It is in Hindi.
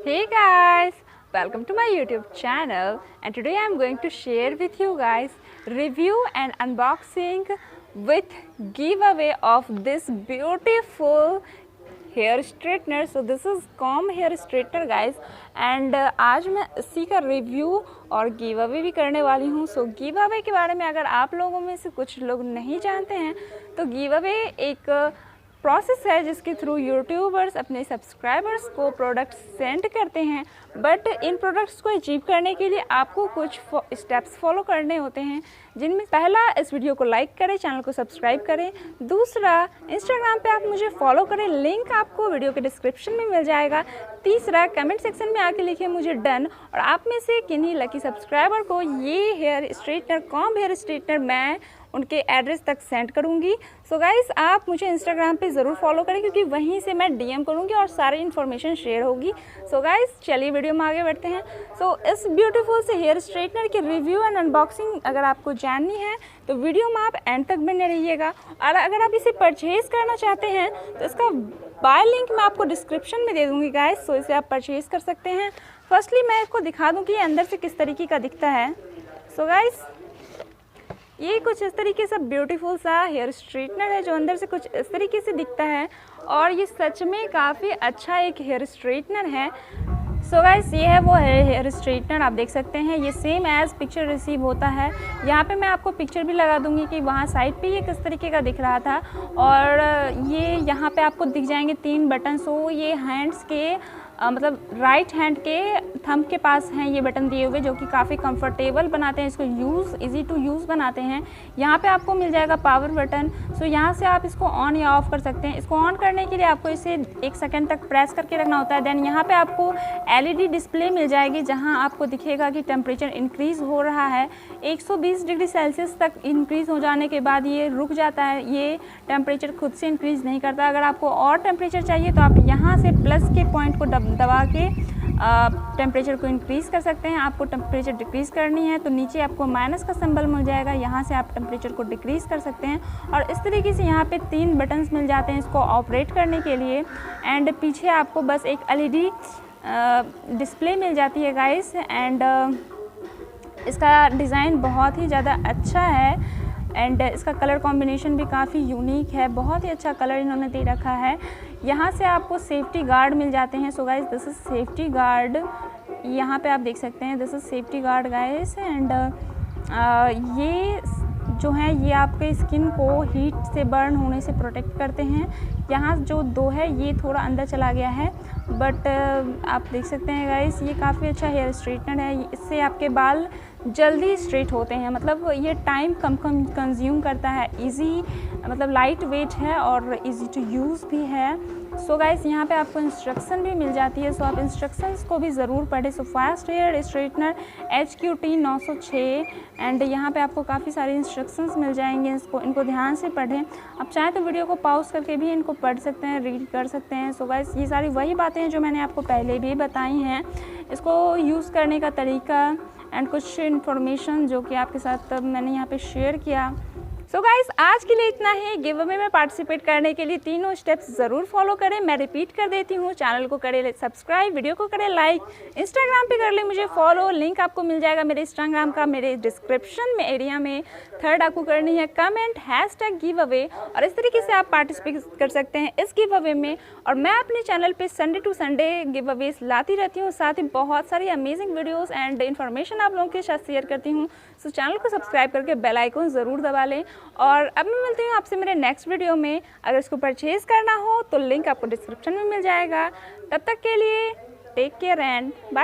Hey guys, welcome to my YouTube channel, and today I'm going to share with you guys review and unboxing with giveaway of this beautiful hair straightener. So this is comb hair straightener guys, and आज मैं इसी का रिव्यू और गिव अवे भी करने वाली हूँ. सो गिव अवे के बारे में अगर आप लोगों में से कुछ लोग नहीं जानते हैं तो गिव अवे एक प्रोसेस है जिसके थ्रू यूट्यूबर्स अपने सब्सक्राइबर्स को प्रोडक्ट्स सेंड करते हैं. बट इन प्रोडक्ट्स को अचीव करने के लिए आपको कुछ स्टेप्स फॉलो करने होते हैं, जिनमें पहला, इस वीडियो को लाइक करें, चैनल को सब्सक्राइब करें. दूसरा, इंस्टाग्राम पे आप मुझे फॉलो करें, लिंक आपको वीडियो के डिस्क्रिप्शन में मिल जाएगा. तीसरा, कमेंट सेक्शन में आके लिखें मुझे डन, और आप में से किन्हीं लकी सब्सक्राइबर को ये hair straightener, comb hair straightener मैं उनके एड्रेस तक सेंड करूँगी. सो गाइस, आप मुझे इंस्टाग्राम पे ज़रूर फॉलो करें, क्योंकि वहीं से मैं डीएम करूँगी और सारी इन्फॉर्मेशन शेयर होगी. सो गाइस, चलिए वीडियो में आगे बढ़ते हैं. सो इस ब्यूटीफुल से हेयर स्ट्रेटनर की रिव्यू एंड अनबॉक्सिंग अगर आपको जाननी है तो वीडियो में आप एंड तक बने रहिएगा. और अगर आप इसे परचेज़ करना चाहते हैं तो इसका बाय लिंक मैं आपको डिस्क्रिप्शन में दे दूँगी गाइस. सो इसे आप परचेज़ कर सकते हैं. फर्स्टली मैं आपको दिखा दूँ कि ये अंदर से किस तरीके का दिखता है. सो गाइस, ये कुछ इस तरीके से ब्यूटीफुल सा हेयर स्ट्रेटनर है जो अंदर से कुछ इस तरीके से दिखता है, और ये सच में काफ़ी अच्छा एक हेयर स्ट्रेटनर है. सो गाइस, ये है वो हेयर स्ट्रेटनर, आप देख सकते हैं. ये सेम एज पिक्चर रिसीव होता है. यहाँ पे मैं आपको पिक्चर भी लगा दूंगी कि वहाँ साइड पे ये किस तरीके का दिख रहा था. और ये यहाँ पे आपको दिख जाएंगे 3 बटन. सो ये हैंड्स के मतलब राइट हैंड के थंब के पास हैं ये बटन दिए हुए, जो कि काफ़ी कंफर्टेबल बनाते हैं, इसको इजी टू यूज़ बनाते हैं. यहाँ पे आपको मिल जाएगा पावर बटन. सो यहाँ से आप इसको ऑन या ऑफ़ कर सकते हैं. इसको ऑन करने के लिए आपको इसे 1 सेकंड तक प्रेस करके रखना होता है. देन यहाँ पे आपको LED डिस्प्ले मिल जाएगी, जहाँ आपको दिखेगा कि टेम्परेचर इंक्रीज़ हो रहा है. 120 डिग्री सेल्सियस तक इंक्रीज़ हो जाने के बाद ये रुक जाता है. ये टेम्परेचर खुद से इंक्रीज़ नहीं करता. अगर आपको और टेम्परेचर चाहिए तो आप यहाँ से प्लस के पॉइंट को दबा के टेम्परेचर को इंक्रीज़ कर सकते हैं. आपको टेम्परेचर डिक्रीज़ करनी है तो नीचे आपको माइनस का सिंबल मिल जाएगा, यहाँ से आप टेम्परेचर को डिक्रीज़ कर सकते हैं. और इस तरीके से यहाँ पे 3 बटन्स मिल जाते हैं इसको ऑपरेट करने के लिए. एंड पीछे आपको बस एक LED डिस्प्ले मिल जाती है गाइस. एंड इसका डिज़ाइन बहुत ही ज़्यादा अच्छा है, एंड इसका कलर कॉम्बिनेशन भी काफ़ी यूनिक है. बहुत ही अच्छा कलर इन्होंने दे रखा है. यहाँ से आपको सेफ्टी गार्ड मिल जाते हैं. So guys, this is safety guard. यहाँ पे आप देख सकते हैं, this is safety guard guys. And ये जो है ये आपके स्किन को हीट से बर्न होने से प्रोटेक्ट करते हैं. यहाँ जो 2 है ये थोड़ा अंदर चला गया है, बट आप देख सकते हैं गाइस, ये काफ़ी अच्छा हेयर स्ट्रेटनर है. इससे आपके बाल जल्दी स्ट्रेट होते हैं. मतलब ये टाइम कम कंज्यूम करता है. इजी, मतलब लाइट वेट है और इजी टू यूज़ भी है. सो गाइस, यहाँ पे आपको इंस्ट्रक्शन भी मिल जाती है. सो आप इंस्ट्रक्शंस को भी ज़रूर पढ़ें. So fast hair straightener HQT 906. And यहाँ पे आपको काफ़ी सारे इंस्ट्रक्शंस मिल जाएंगे. इनको ध्यान से पढ़ें. आप चाहें तो वीडियो को पॉज करके भी इनको पढ़ सकते हैं, रीड कर सकते हैं. सो गाइस, ये सारी वही बातें हैं जो मैंने आपको पहले भी बताई हैं. इसको यूज़ करने का तरीका एंड कुछ इन्फॉर्मेशन जो कि आपके साथ मैंने यहाँ पे शेयर किया. सो गाइस, आज के लिए इतना ही. गिव अवे में पार्टिसिपेट करने के लिए तीनों स्टेप्स ज़रूर फॉलो करें. मैं रिपीट कर देती हूँ. चैनल को करें सब्सक्राइब, वीडियो को करें लाइक, इंस्टाग्राम पे कर ले मुझे फॉलो. लिंक आपको मिल जाएगा मेरे इंस्टाग्राम का मेरे डिस्क्रिप्शन में एरिया में. थर्ड, आपको करनी है कमेंट #गिव अवे, और इस तरीके से आप पार्टिसिपेट कर सकते हैं इस गिव अवे में. और मैं अपने चैनल पे Sunday to Sunday giveaways लाती रहती हूँ. साथ ही बहुत सारी अमेजिंग वीडियोस एंड इन्फॉर्मेशन आप लोगों के साथ शेयर करती हूँ. सो चैनल को सब्सक्राइब करके बेल आइकन ज़रूर दबा लें. और अब मैं मिलती हूँ आपसे मेरे नेक्स्ट वीडियो में. अगर इसको परचेज़ करना हो तो लिंक आपको डिस्क्रिप्शन में मिल जाएगा. तब तक के लिए टेक केयर एंड बाय.